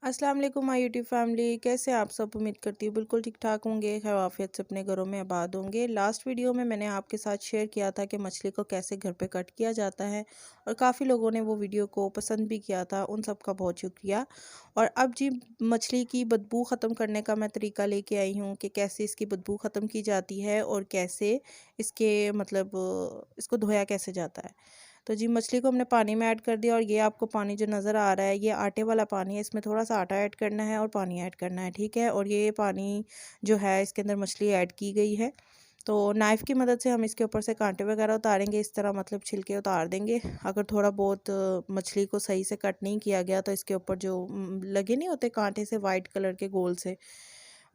अस्सलाम वालेकुम my YouTube family. कैसे हैं आप सब? उम्मीद करती हूँ बिल्कुल ठीक ठाक होंगे, खैर आफियत से अपने घरों में आबाद होंगे। लास्ट वीडियो में मैंने आपके साथ शेयर किया था कि मछली को कैसे घर पे कट किया जाता है और काफ़ी लोगों ने वो वीडियो को पसंद भी किया था, उन सब का बहुत शुक्रिया। और अब जी मछली की बदबू ख़त्म करने का मैं तरीका लेके आई हूँ कि कैसे इसकी बदबू ख़त्म की जाती है और कैसे इसके इसको धोया कैसे जाता है। तो जी मछली को हमने पानी में ऐड कर दिया और ये आपको पानी जो नज़र आ रहा है ये आटे वाला पानी है। इसमें थोड़ा सा आटा ऐड करना है और पानी ऐड करना है, ठीक है। और ये पानी जो है इसके अंदर मछली ऐड की गई है। तो नाइफ़ की मदद से हम इसके ऊपर से कांटे वगैरह उतारेंगे, इस तरह मतलब छिलके उतार देंगे। अगर थोड़ा बहुत मछली को सही से कट नहीं किया गया तो इसके ऊपर जो लगे नहीं होते कांटे से वाइट कलर के गोल से,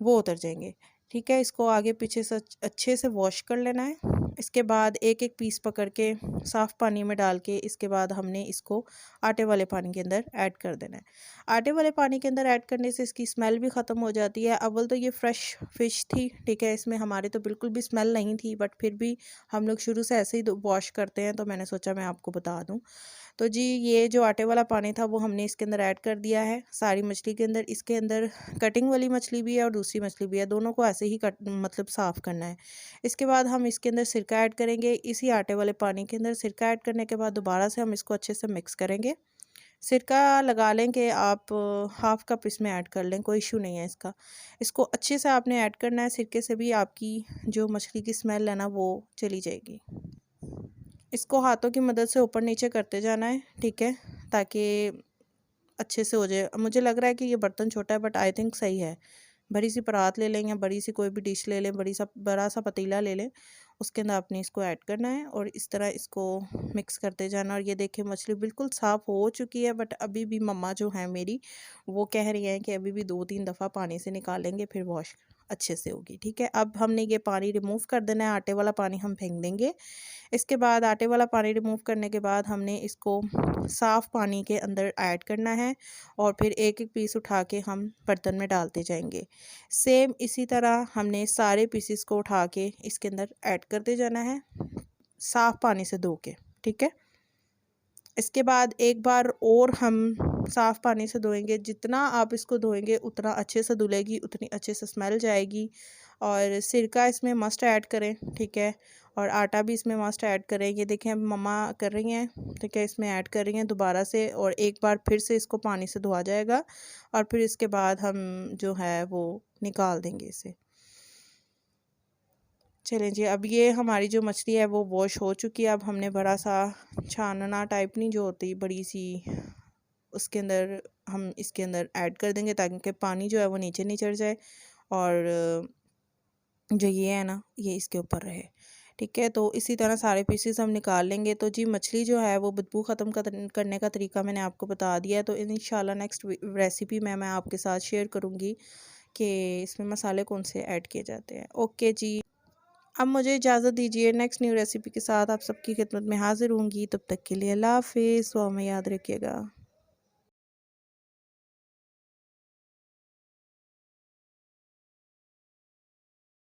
वो उतर जाएंगे, ठीक है। इसको आगे पीछे से अच्छे से वॉश कर लेना है। इसके बाद एक एक पीस पकड़ के साफ़ पानी में डाल के इसके बाद हमने इसको आटे वाले पानी के अंदर ऐड कर देना है। आटे वाले पानी के अंदर ऐड करने से इसकी स्मेल भी ख़त्म हो जाती है। अव्वल तो ये फ़्रेश फ़िश थी, ठीक है, इसमें हमारे तो बिल्कुल भी स्मेल नहीं थी, बट फिर भी हम लोग शुरू से ऐसे ही वॉश करते हैं तो मैंने सोचा मैं आपको बता दूँ। तो जी ये जो आटे वाला पानी था वो हमने इसके अंदर ऐड कर दिया है सारी मछली के अंदर। इसके अंदर कटिंग वाली मछली भी है और दूसरी मछली भी है, दोनों को ऐसे ही साफ़ करना है। इसके बाद हम इसके अंदर सिरका ऐड करेंगे। इसी आटे वाले पानी के अंदर सिरका ऐड करने के बाद दोबारा से हम इसको अच्छे से मिक्स करेंगे। सिरका लगा लें कि आप हाफ़ कप इसमें ऐड कर लें, कोई इशू नहीं है इसका। इसको अच्छे से आपने ऐड करना है, सिरके से भी आपकी जो मछली की स्मेल है ना वो चली जाएगी। इसको हाथों की मदद से ऊपर नीचे करते जाना है, ठीक है, ताकि अच्छे से हो जाए। मुझे लग रहा है कि ये बर्तन छोटा है बट आई थिंक सही है। बड़ी सी परात ले लें या बड़ी सी कोई भी डिश ले लें, बड़ा सा पतीला ले लें, उसके अंदर आपने इसको ऐड करना है और इस तरह इसको मिक्स करते जाना। और ये देखिए मछली बिल्कुल साफ़ हो चुकी है, बट अभी भी मम्मा जो है मेरी वो कह रही हैं कि अभी भी 2-3 दफ़ा पानी से निकालेंगे फिर वॉश अच्छे से होगी, ठीक है। अब हमने ये पानी रिमूव कर देना है, आटे वाला पानी हम फेंक देंगे। इसके बाद आटे वाला पानी रिमूव करने के बाद हमने इसको साफ़ पानी के अंदर ऐड करना है और फिर एक एक पीस उठा के हम बर्तन में डालते जाएंगे। सेम इसी तरह हमने सारे पीसेस को उठा के इसके अंदर ऐड करते जाना है, साफ़ पानी से धो के, ठीक है। इसके बाद एक बार और हम साफ़ पानी से धोएंगे। जितना आप इसको धोएंगे उतना अच्छे से धुलेगी, उतनी अच्छे से स्मेल जाएगी। और सिरका इसमें मस्ट ऐड करें, ठीक है, और आटा भी इसमें मस्ट ऐड करें। ये देखें मम्मा कर रही हैं, ठीक है, इसमें ऐड कर रही हैं दोबारा से और एक बार फिर से इसको पानी से धोआ जाएगा और फिर इसके बाद हम जो है वो निकाल देंगे इसे। चलें जी, अब ये हमारी जो मछली है वो वॉश हो चुकी है। अब हमने बड़ा सा छानना टाइप नहीं जो होती बड़ी सी, उसके अंदर हम इसके अंदर ऐड कर देंगे ताकि पानी जो है वो नीचे नहीं चढ़ जाए और जो ये है ना ये इसके ऊपर रहे, ठीक है। तो इसी तरह सारे पीसेस हम निकाल लेंगे। तो जी मछली जो है वो बदबू ख़त्म करने का तरीका मैंने आपको बता दिया है। तो इंशाल्लाह नेक्स्ट रेसिपी में मैं आपके साथ शेयर करूँगी कि इसमें मसाले कौन से ऐड किए जाते हैं। ओके जी, अब मुझे इजाज़त दीजिए, नेक्स्ट न्यू रेसिपी के साथ आप सबकी खिदमत में हाज़िर होंगी। तब तक के लिए अल्लाह हाफ़िज़, दुआ में याद रखिएगा।